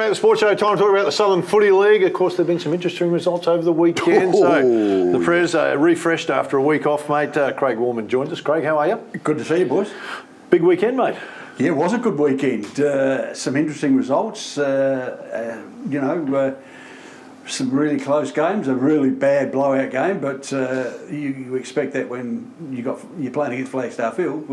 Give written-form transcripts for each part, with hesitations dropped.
back to the Sports Show. Time to talk about the Southern Footy League. Of course, there have been some interesting results over the weekend. So the Prez refreshed after a week off, mate. Craig Warman joins us. Craig, how are you? Good to see you, boys. Big weekend, mate. Yeah, it was a good weekend. Some interesting results. Some really close games. A really bad blowout game, but you expect that when you're playing against Flagstaff Hill.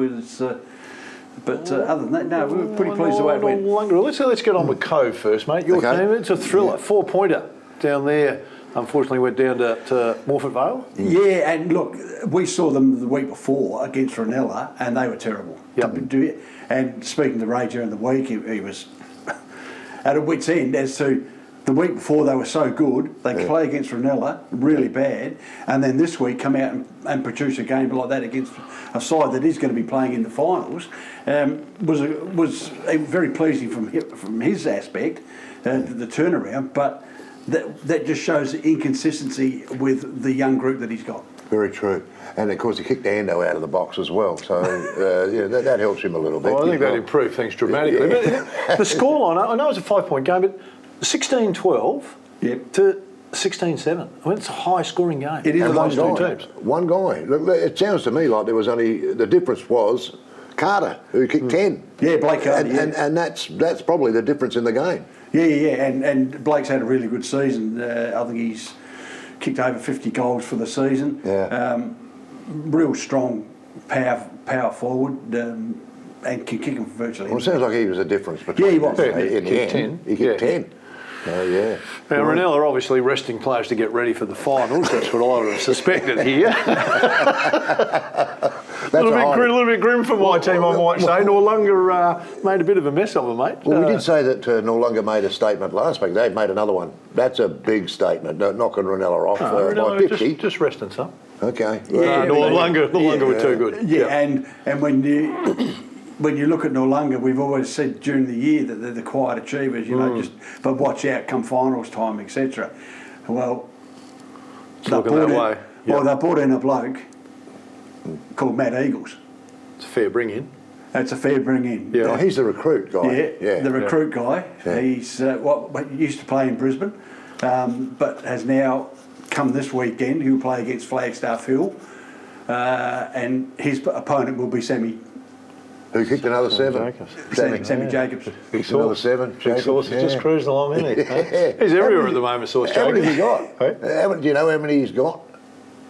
Other than that, no, we were pretty pleased the way it went. Let's get on with Cove first, mate. Your team, it's a thriller. 4-pointer down there. Unfortunately, went down to Morford Vale. Yeah, and look, we saw them the week before against Ranella, and they were terrible. Yep. And speaking to Ray during the week, he was at a wit's end as to the week before they were so good, they play against Ranella, really bad, and then this week come out and produce a game like that against a side that is going to be playing in the finals. Was very pleasing from his aspect, the turnaround, but that just shows the inconsistency with the young group that he's got. Very true. And of course he kicked Ando out of the box as well, so that helps him a little bit. Well, I think that improved things dramatically. Yeah. But the scoreline, I know it's a 5-point game, but 16-12 to 16-7. I mean, it's a high-scoring game. It is those two teams. One guy. Look, it sounds to me like there was only the difference was Carter who kicked 10. Yeah, Blake Carter. And that's probably the difference in the game. Yeah, and Blake's had a really good season. I think he's kicked over 50 goals for the season. Yeah. Real strong power forward. And can kick him for virtually. Well, it sounds like he was a difference between. Yeah, he was. In the end, he kicked 10. Oh, yeah. Now, Ranella are obviously resting players to get ready for the finals. That's what I would have suspected here. a little bit grim for my team, I might say. Noarlunga made a bit of a mess of them, mate. Well, we did say that Noarlunga made a statement last week. They've made another one. That's a big statement, knocking Ranella off by 50. Just resting some. Okay. Yeah, Noarlunga were too good. Yeah, and when you look at Noarlunga, we've always said during the year that they're the quiet achievers, but watch out come finals time, etc. Well, they brought in a bloke called Matt Eagles. It's a fair bring in. That's a fair bring in. Yeah, oh, he's the recruit guy. Yeah, the recruit guy. Yeah. He's used to play in Brisbane, but has now come this weekend. He'll play against Flagstaff Hill, and his opponent will be Sammy. Who kicked another 7? Sammy Jacobs. Kicked another 7. Big Sauce is just cruising along, isn't he? He's everywhere at the moment, Sauce Jacobs. How many has he got? Do you know how many he's got?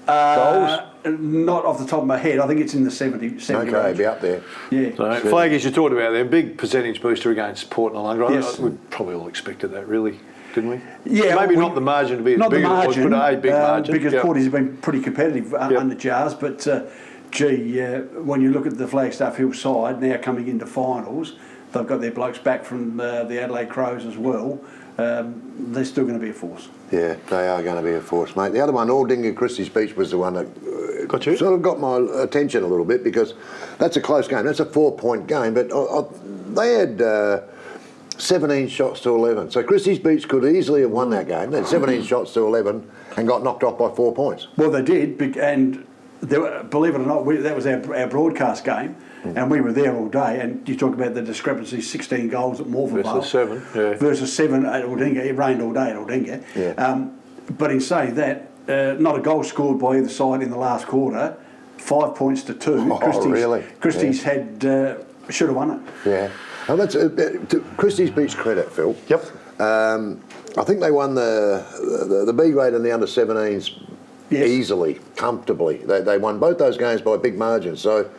Goals? Not off the top of my head. I think it's in the 70 okay, range. be up there. Yeah. So, Flaggies, you talked about them. Big percentage booster against Port Noarlunga. Yes. We probably all expected that, really, didn't we? Yeah. Maybe not the margin to be as big as it was, but a big margin. Because Porties have been pretty competitive under Jars, but when you look at the Flagstaff Hill side now coming into finals, they've got their blokes back from the Adelaide Crows as well. They're still going to be a force. Yeah, they are going to be a force, mate. The other one, Aldinga Christie's Beach, was the one that got you? Sort of got my attention a little bit because that's a close game. That's a 4-point game, but they had 17 shots to 11. So Christie's Beach could easily have won that game. They had 17 shots to 11 and got knocked off by 4 points. Well, they did, and believe it or not, that was our broadcast game. And we were there all day, and you talk about the discrepancy: 16 goals at Morphettville versus 7 at Aldinga. It rained all day at Aldinga. Yeah. But in saying that, not a goal scored by either side in the last quarter. 5 points to 2. Oh, really? Christie's should have won it. Yeah. Well, that's to Christie's Beach credit, Phil. Yep. I think they won the B grade and the under 17s easily, comfortably. They won both those games by big margins. So.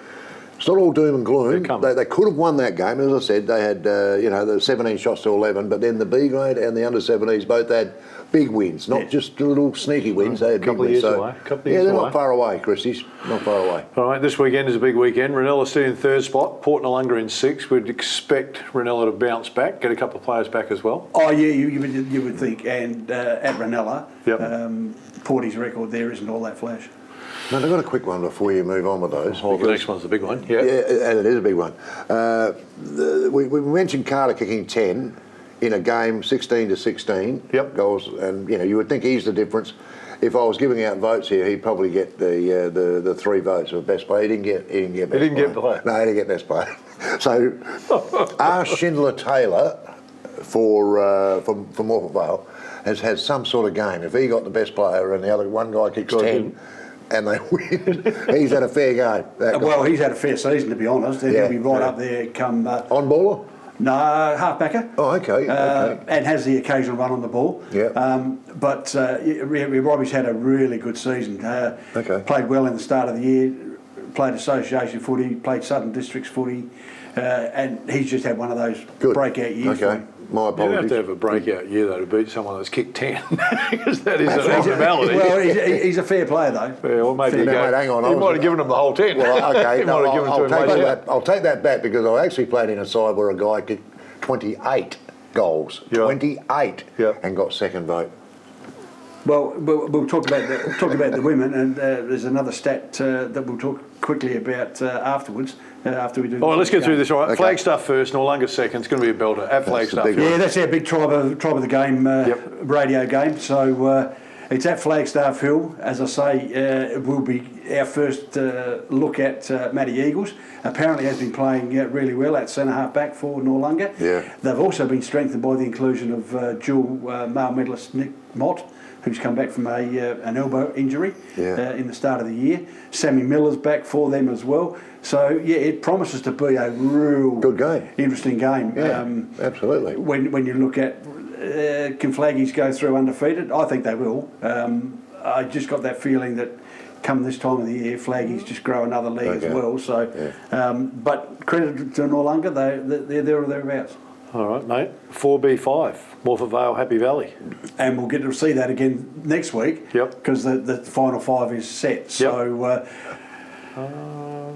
It's not all doom and gloom. They could have won that game. As I said, they had the 17 shots to 11, but then the B grade and the under 17s both had big wins, not just little sneaky wins. They had big wins. They're not far away, Christie's. Not far away. All right, this weekend is a big weekend. Ranella still in 3rd spot, Port Noarlunga in 6th. We'd expect Ranella to bounce back, get a couple of players back as well. Oh yeah, you would think, and at Ranella, Porty's record there isn't all that flash. No, I've got a quick one before you move on with those. Oh, the next one's the big one. Yeah, and it is a big one. We mentioned Carter kicking 10 in a game, 16 to 16 goals, and you would think he's the difference. If I was giving out votes here, he'd probably get the 3 votes of best player. He didn't get best player. Get player. No, he didn't get best player. So, R. Schindler Taylor for Morpeth Vale has had some sort of game. If he got the best player and the other one guy kicks 10 and they win, he's had a fair game. Well, he's had a fair season, to be honest. He'll be right yeah. up there come... On baller? No, half-backer. Oh, okay. And has the occasional run on the ball. Yeah. But Robbie's had a really good season. Played well in the start of the year, played association footy, played Southern Districts footy, and he's just had one of those breakout years. Okay. My You apologies. have to have a breakout year, though, to beat someone that's kicked 10, because that is an abnormality. Well, he's a fair player, though. Yeah, well, maybe No, mate, hang on. He might have given them the whole 10. Well, okay. He might have given it to him later. I'll take that back because I actually played in a side where a guy kicked 28 goals. Yeah. 28. Yeah. And got second vote. Well, we'll talk about the women, and there's another stat that we'll talk quickly about afterwards. After we do. All right, let's get through this. All right, Okay. Flagstaff first, Norlunga second. It's going to be a belter at Flagstaff. big Yeah, that's our big tribe of the game radio game. So it's at Flagstaff Hill. As I say, it will be our first look at Matty Eagles. Apparently has been playing really well at centre half back for Norlunga. Yeah. They've also been strengthened by the inclusion of dual male medalist Nick Mott, who's come back from an elbow injury in the start of the year. Sammy Miller's back for them as well. So, yeah, it promises to be a real Good game. interesting game. Yeah, absolutely. When you look at can Flaggies go through undefeated? I think they will. I just got that feeling that come this time of the year, Flaggies just grow another league as well. So, but credit to Norlunga, they're there or thereabouts. All right, mate. 4B5, Morpeth Vale, Happy Valley. And we'll get to see that again next week. Yep. Because the final five is set. So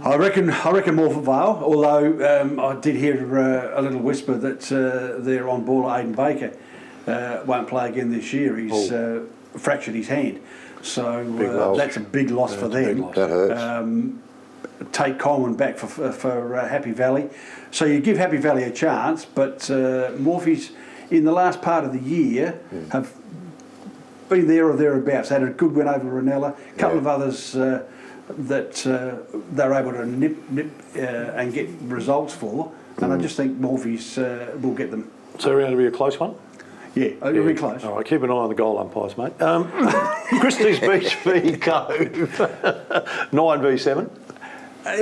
I reckon Morpeth Vale. Although I did hear a little whisper that their on baller Aidan Baker won't play again this year. He's fractured his hand. So that's a big loss for them. That hurts. Take Coleman back for Happy Valley. So you give Happy Valley a chance, but Morphe's in the last part of the year have been there or thereabouts. Had a good win over Ranella, a couple of others that they're able to nip and get results for, and I just think Morphe's will get them. So we're going to be a close one? Yeah, it'll be close. All right, keep an eye on the goal umpires, mate. Christie's Beach v Cove, 9v7.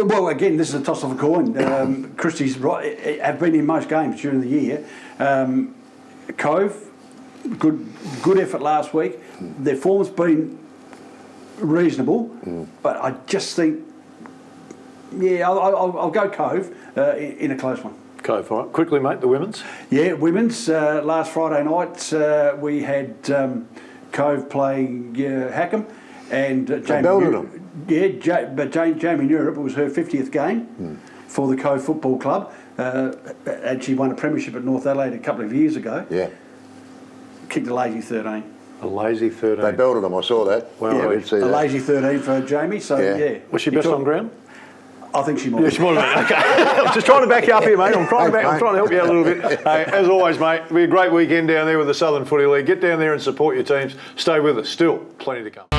Well, again, this is a toss of a coin. Christie's have been in most games during the year. Cove, good effort last week. Their form's been reasonable, but I just think, I'll go Cove in a close one. Cove, all right. Quickly, mate, the women's. Yeah, women's. Last Friday night we had Cove playing Hackham, and Jamie. belted them. But Jamie Neurup, it was her 50th game for the Cove Football Club, and she won a premiership at North Adelaide a couple of years ago. Yeah. Kicked a lazy 13. A lazy 13. They belted them, I saw that. Well, I did see a that. lazy 13 for Jamie. So yeah. Was she best on ground? I think she might. Yeah, she might have been. Okay. I'm just trying to back you up here, mate. I'm trying to help you out a little bit. Hey, as always, mate, it'll be a great weekend down there with the Southern Footy League. Get down there and support your teams. Stay with us. Still plenty to come.